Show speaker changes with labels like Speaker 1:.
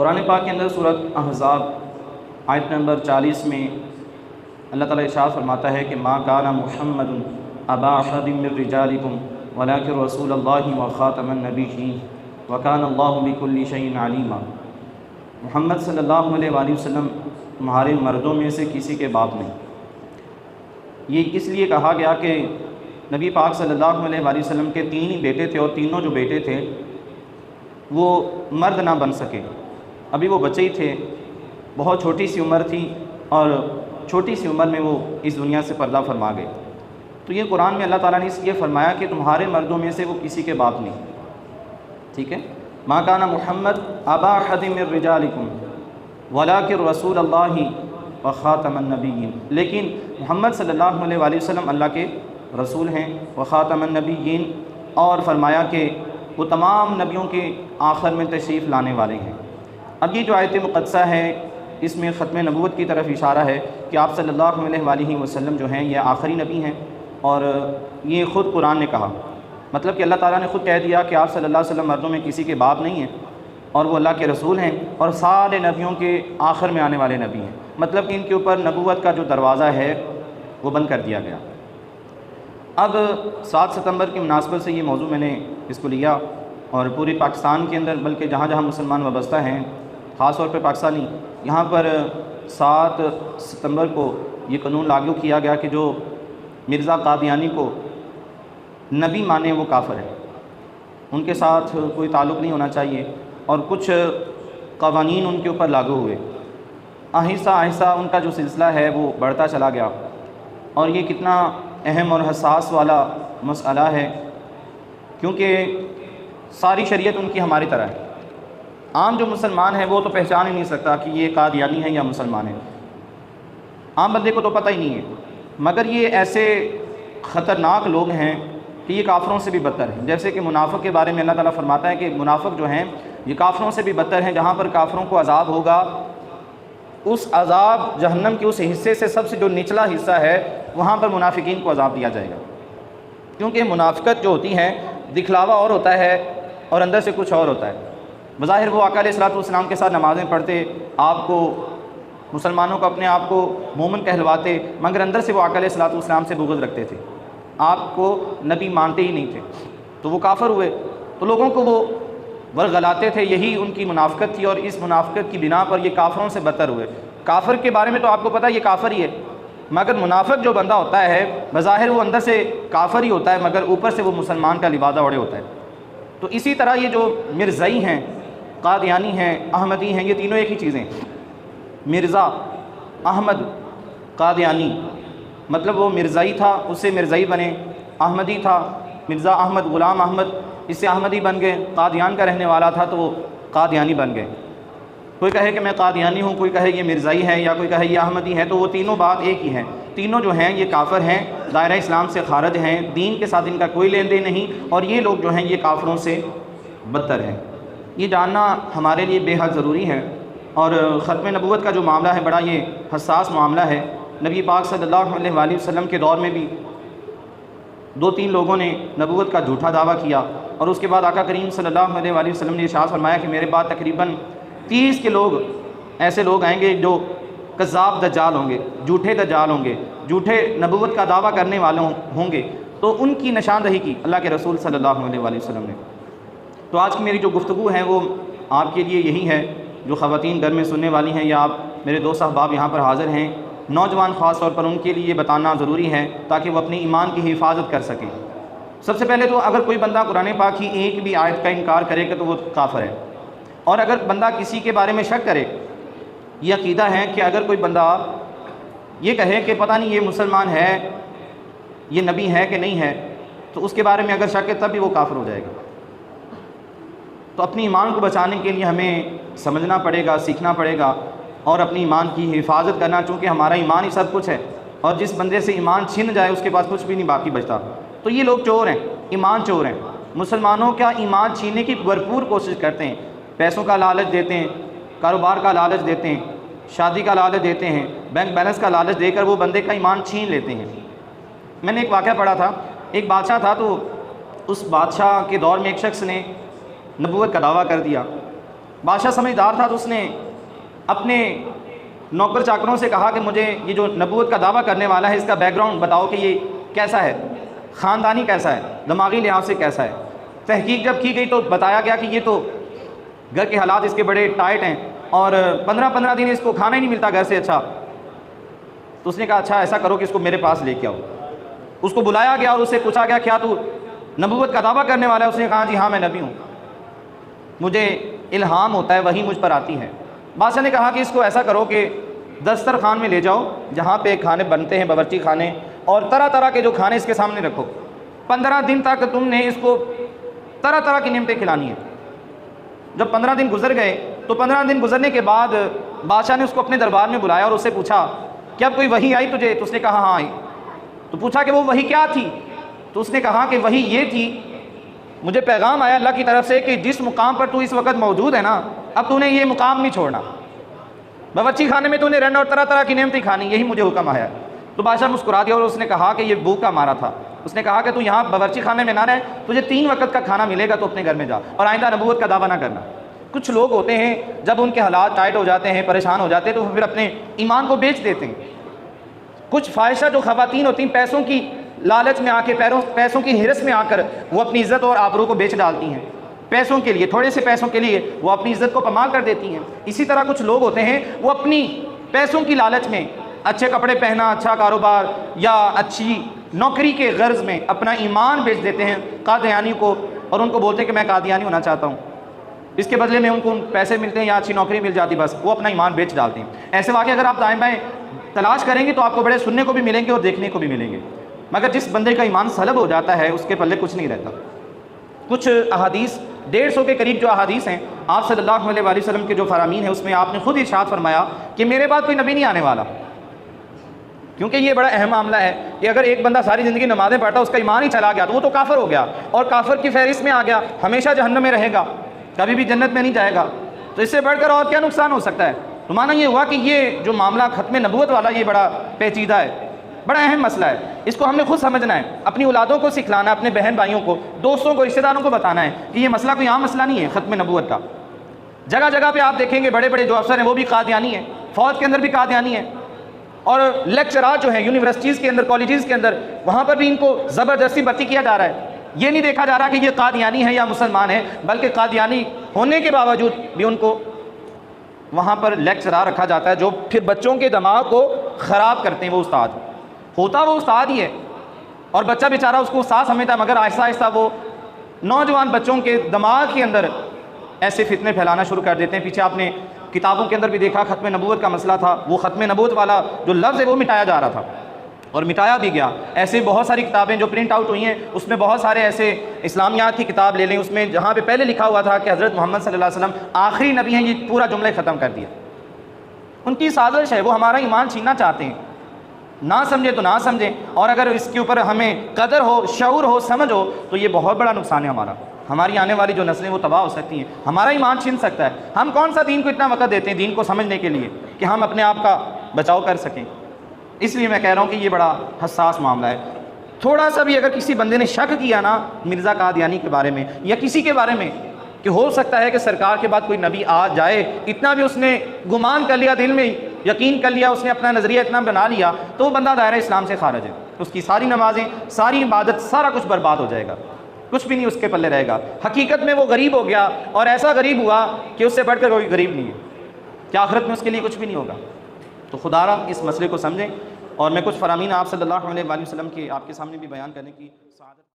Speaker 1: कुरान पाक के अंदर सूरत अहज़ाब आयत नंबर 40 में अल्लाह ताला इरशाद फरमाता है कि मा काना मुहम्मदुन अबा अहदिम मिर रिजालिकुम वलाकिन रसूलुल्लाहि व खातमन नबिय्यीन व काना अल्लाहु बिकुल्लि शैइन अलीमा। मुहम्मद सल्लल्लाहु अलैहि वसल्लम तुम्हारे मर्दों में से किसी के बाप नहीं। ये इसलिए कहा गया कि नबी पाक सल्लल्लाहु अलैहि वसल्लम के 3 ही बेटे थे और तीनों जो बेटे थे वो मर्द ना बन सके, अभी वो बच्चे ही थे, बहुत छोटी सी उम्र थी और छोटी सी उम्र में वो इस दुनिया से पर्दा फरमा गए। तो ये कुरान में अल्लाह ताला ने इसलिए फरमाया कि तुम्हारे मर्दों में से वो किसी के बाप नहीं। ठीक है, मा काना मुहम्मद अबा अहदिम मिर रिजालिकुम वलाकिन रसूलुल्लाहि व खातमन नबिय्यीन, लेकिन मोहम्मद सल्लल्लाहु अलैहि वसल्लम अल्लाह के रसूल हैं, व खातमन नबिय्यीन, और फरमाया कि वो तमाम नबियों के आखिर में तशरीफ़ लाने वाले हैं। अब ये जो आयत मुक़द्दसा है इसमें ख़त्म नबूवत की तरफ इशारा है कि आप सल्लल्लाहु अलैहि वसल्लम जो हैं ये आखिरी नबी हैं, और ये ख़ुद कुरान ने कहा, मतलब कि अल्लाह ताला ने ख़ुद कह दिया कि आप सल्लल्लाहु अलैहि वसल्लम मर्दों में किसी के बाप नहीं हैं और वो अल्लाह के रसूल हैं और सारे नबियों के आखिर में आने वाले नबी हैं। मतलब कि इनके ऊपर नबूवत का जो दरवाज़ा है वो बंद कर दिया गया। अब 7 सितंबर की मुनासबत से ये मौजू मैंने इसको लिया और पूरे पाकिस्तान के अंदर, बल्कि जहाँ जहाँ मुसलमान वाबस्ता हैं, ख़ास तौर पर पाकिस्तानी, यहाँ पर 7 सितंबर को ये कानून लागू किया गया कि जो मिर्ज़ा कादियानी को नबी माने वो काफ़िर है, उनके साथ कोई ताल्लुक़ नहीं होना चाहिए, और कुछ क़वानीन उनके ऊपर लागू हुए। आहिस्ता आहिस्ता उनका जो सिलसिला है वो बढ़ता चला गया, और ये कितना अहम और हसास वाला मसला है, क्योंकि सारी शरीयत उनकी हमारी तरह है। आम जो मुसलमान है वो तो पहचान ही नहीं सकता कि ये कादियानी है या मुसलमान है, आम बंदे को तो पता ही नहीं है। मगर ये ऐसे ख़तरनाक लोग हैं कि ये काफ़रों से भी बदतर हैं। जैसे कि मुनाफ़िक के बारे में अल्लाह ताला फरमाता है कि मुनाफ़िक जो हैं ये काफ़रों से भी बदतर हैं। जहाँ पर काफ़रों को अज़ाब होगा, उस अज़ाब जहन्नम के उस हिस्से से सबसे जो निचला हिस्सा है वहाँ पर मुनाफिकीन को अज़ाब दिया जाएगा, क्योंकि मुनाफ़िकत जो होती है दिखलावा और होता है और अंदर से कुछ और होता है। बज़ाहिर वो आका अलैहिस्सलाम के साथ नमाज़ें पढ़ते, आपको मुसलमानों को अपने आप को मोमिन कहलवाते, मगर अंदर से वो आका अलैहिस्सलाम से बुग़्ज़ रखते थे, आपको नबी मानते ही नहीं थे, तो वो काफ़िर हुए। तो लोगों को वो वरगलाते थे, यही उनकी मुनाफ़िकत थी, और इस मुनाफ़िकत की बिना पर ये काफ़रों से बदतर हुए। काफ़िर के बारे में तो आपको पता है ये काफ़िर ही है, मगर मुनाफ़िक जो बंदा होता है बज़ाहिर वो अंदर से काफ़िर ही होता है, मगर ऊपर से वो मुसलमान का लिबादा ओढ़े होता है। तो इसी तरह ये जो मिर्ज़ाई हैं, कादियानी हैं, अहमदी हैं, ये तीनों एक ही चीज़ें। मिर्ज़ा, अहमद, कादियानी, मतलब वो मिर्ज़ाई था उससे मिर्ज़ाई बने, अहमदी था मिर्ज़ा अहमद, ग़ुलाम अहमद, इससे अहमदी बन गए, कादियान का रहने वाला था तो वो कादियानी बन गए। कोई कहे कि मैं कादियानी हूँ, कोई कहे ये मिर्ज़ाई है, या कोई कहे ये अहमदी है, तो वो तीनों बात एक ही है। तीनों जो हैं ये काफ़िर हैं, दायरा इस्लाम से खारिज हैं, दीन के साथ इनका कोई लेन देन नहीं, और ये लोग जो हैं ये काफ़िरों से बदतर हैं। ये जानना हमारे लिए बेहद ज़रूरी है। और ख़त्म नबूवत का जो मामला है बड़ा ये हसास मामला है। नबी पाक सल्लल्लाहु अलैहि वसल्लम के दौर में भी 2-3 लोगों ने नबूवत का झूठा दावा किया, और उसके बाद आका करीम सल्लल्लाहु अलैहि वसल्लम ने इरशाद फरमाया कि मेरे बाद तकरीबन 30 के लोग ऐसे लोग आएंगे जो कज़्ज़ाब दज्जाल होंगे, झूठे दज्जाल होंगे, झूठे नबूवत का दावा करने वाले होंगे। तो उनकी निशानदही की अल्लाह के रसूल सल्लल्लाहु अलैहि वसल्लम ने। तो आज की मेरी जो गुफ्तगू है वो आपके लिए यही है, जो ख़वातीन घर में सुनने वाली हैं, या आप मेरे दोस्त अहबाब यहाँ पर हाज़िर हैं, नौजवान ख़ास तौर पर उनके लिए बताना ज़रूरी है ताकि वो अपने ईमान की हिफाजत कर सकें। सबसे पहले तो अगर कोई बंदा कुरान पाक की एक भी आयत का इनकार करेगा तो वो काफ़िर है। और अगर बंदा किसी के बारे में शक करे, ये अक़ीदा है कि अगर कोई बंदा ये कहे कि पता नहीं ये मुसलमान है, ये नबी है कि नहीं है, तो उसके बारे में अगर शक है तब भी वो काफ़िर हो जाएगा। तो अपनी ईमान को बचाने के लिए हमें समझना पड़ेगा, सीखना पड़ेगा, और अपनी ईमान की हिफाजत करना, चूँकि हमारा ईमान ही सब कुछ है, और जिस बंदे से ईमान छिन जाए उसके पास कुछ भी नहीं बाकी बचता। तो ये लोग चोर हैं, ईमान चोर हैं। मुसलमानों का ईमान छीनने की भरपूर कोशिश करते हैं, पैसों का लालच देते हैं, कारोबार का लालच देते हैं, शादी का लालच देते हैं, बैंक बैलेंस का लालच देकर वो बंदे का ईमान छीन लेते हैं। मैंने एक वाक़या पढ़ा था, एक बादशाह था, तो उस बादशाह के दौर में एक शख्स ने नबूवत का दावा कर दिया, बादशाह समझदार था तो उसने अपने नौकर चाकरों से कहा कि मुझे ये जो नबूवत का दावा करने वाला है इसका बैकग्राउंड बताओ कि ये कैसा है, ख़ानदानी कैसा है, दिमागी लिहाज से कैसा है। तहकीक जब की गई तो बताया गया कि ये तो घर के हालात इसके बड़े टाइट हैं और 15-15 दिन इसको खाना ही नहीं मिलता घर से अच्छा। तो उसने कहा अच्छा ऐसा करो कि इसको मेरे पास लेके आओ। उसको बुलाया गया और उससे पूछा गया क्या तू नबूवत का दावा करने वाला है? उसने कहा जी हाँ मैं नबी हूँ, मुझे इल्हाम होता है, वही मुझ पर आती है। बादशाह ने कहा कि इसको ऐसा करो कि दस्तरखान में ले जाओ जहाँ पे खाने बनते हैं, बावर्ची खाने, और तरह तरह के जो खाने इसके सामने रखो। 15 दिन तक तुमने इसको तरह तरह की नेमतें खिलानी है। जब 15 दिन गुजर गए तो 15 दिन गुजरने के बाद बादशाह ने उसको अपने दरबार में बुलाया और उससे पूछा कि अब कोई वही आई तुझे? तो उसने कहा हाँ आई। तो पूछा कि वो वही क्या थी? तो उसने कहा कि वही ये थी, मुझे पैगाम आया अल्लाह की तरफ से कि जिस मुकाम पर तू इस वक्त मौजूद है ना, अब तूने ये मुकाम नहीं छोड़ना, बावर्ची खाने में तूने रहना और तरह तरह की नेमतें खानी, यही मुझे हुक्म आया। तो बादशाह मुस्कुरा दिया और उसने कहा कि ये भूखा मारा था। उसने कहा कि तू यहाँ बावर्ची खाने में ना रहे, तुझे 3 वक्त का खाना मिलेगा, तो अपने घर में जा और आइंदा नबूवत का दावा ना करना। कुछ लोग होते हैं जब उनके हालात टाइट हो जाते हैं, परेशान हो जाते हैं, तो फिर अपने ईमान को बेच देते हैं। कुछ ख्वाहिशा जो ख़वातीन होती हैं पैसों की लालच में आके, पैसों की हिरस में आकर वो अपनी इज़्ज़त और आबरू को बेच डालती हैं। पैसों के लिए, थोड़े से पैसों के लिए वो अपनी इज़्ज़त को पमाल कर देती हैं। इसी तरह कुछ लोग होते हैं वो अपनी पैसों की लालच में अच्छे कपड़े पहना, अच्छा कारोबार या अच्छी नौकरी के गर्ज में अपना ईमान बेच देते हैं कादियानी को, और उनको बोलते हैं कि मैं कादियानी होना चाहता हूँ। इसके बदले में उनको पैसे मिलते हैं या अच्छी नौकरी मिल जाती, बस वो अपना ईमान बेच डालते हैं। ऐसे वाक़े अगर आप दाएँ बाएँ तलाश करेंगे तो आपको बड़े सुनने को भी मिलेंगे और देखने को भी मिलेंगे, मगर जिस बंदे का ईमान सलब हो जाता है उसके पल्ले कुछ नहीं रहता। कुछ अहादीस, 150 के करीब जो अहादीस हैं आप सल्लल्लाहु अलैहि वसल्लम के जो फरामीन है उसमें आपने खुद इरशाद फरमाया कि मेरे बाद कोई नबी नहीं आने वाला। क्योंकि ये बड़ा अहम मामला है कि अगर एक बंदा सारी ज़िंदगी नमाज़ें पढ़ता, उसका ईमान ही चला गया तो वो तो काफिर हो गया और काफिर की फहरिस्त में आ गया, हमेशा जहन्नम में रहेगा, कभी भी जन्नत में नहीं जाएगा। तो इससे बढ़कर और क्या नुकसान हो सकता है? तो माना ये हुआ कि ये जो मामला ख़त्म नबूवत वाला ये बड़ा पेचीदा है, बड़ा अहम मसला है। इसको हमने खुद समझना है, अपनी औलादों को सिखलाना, अपने बहन भाइयों को, दोस्तों को, रिश्तेदारों को बताना है कि ये मसला कोई आम मसला नहीं है ख़त्म नबूवत का। जगह जगह पे आप देखेंगे बड़े बड़े जो अफसर हैं वो भी कादियानी हैं, फ़ौज के अंदर भी कादियानी है, और लेक्चरार जो हैं यूनिवर्सिटीज़ के अंदर, कॉलेजेस के अंदर, वहाँ पर भी इनको ज़बरदस्ती भर्ती किया जा रहा है। ये नहीं देखा जा रहा कि ये कादियानी है या मुसलमान है, बल्कि कादियानी होने के बावजूद भी उनको वहाँ पर लेक्चरार रखा जाता है जो फिर बच्चों के दिमाग को ख़राब करते हैं। वो उस्ताद होता वो उस्ताद ही है और बच्चा बेचारा उसको उस्ताद समझता है, मगर आहिस्ता आहिस्ता वो नौजवान बच्चों के दिमाग के अंदर ऐसे फितने फैलाना शुरू कर देते हैं। पीछे आपने किताबों के अंदर भी देखा ख़त्म नबूवत का मसला था, वो ख़त्म नबूवत वाला जो लफ्ज़ है वो मिटाया जा रहा था और मिटाया भी गया। ऐसे बहुत सारी किताबें जो प्रिंट आउट हुई हैं उसमें बहुत सारे ऐसे इस्लामियात की किताब ले लें, उसमें जहाँ पे पहले लिखा हुआ था कि हज़रत मोहम्मद सल्लल्लाहु अलैहि वसल्लम आखिरी नबी हैं, ये पूरा जुमला ख़त्म कर दिया। उनकी साजिश है, वो हमारा ईमान छीनना चाहते हैं, ना समझे तो ना समझें, और अगर इसके ऊपर हमें कदर हो, शऊर हो, समझ हो तो ये बहुत बड़ा नुकसान है हमारा। हमारी आने वाली जो नस्लें वो तबाह हो सकती हैं, हमारा ईमान छीन सकता है। हम कौन सा दीन को इतना वक़्त देते हैं दीन को समझने के लिए कि हम अपने आप का बचाव कर सकें। इसलिए मैं कह रहा हूँ कि ये बड़ा हसास मामला है। थोड़ा सा भी अगर किसी बंदे ने शक किया ना मिर्ज़ा कादियानी के बारे में या किसी के बारे में कि हो सकता है कि सरकार के बाद कोई नबी आ जाए, इतना भी उसने गुमान कर लिया, दिल में यकीन कर लिया, उसने अपना नज़रिया इतना बना लिया, तो वो बंदा दायरा इस्लाम से खारिज है। उसकी सारी नमाजें, सारी इबादत, सारा कुछ बर्बाद हो जाएगा, कुछ भी नहीं उसके पल्ले रहेगा। हकीकत में वो गरीब हो गया और ऐसा गरीब हुआ कि उससे बढ़कर कोई गरीब नहीं है, कि आखिरत में उसके लिए कुछ भी नहीं होगा। तो खुदारा इस मसले को समझें, और मैं कुछ फरामीन आप सल्लल्लाहु अलैहि वसल्लम के आपके सामने भी बयान करने की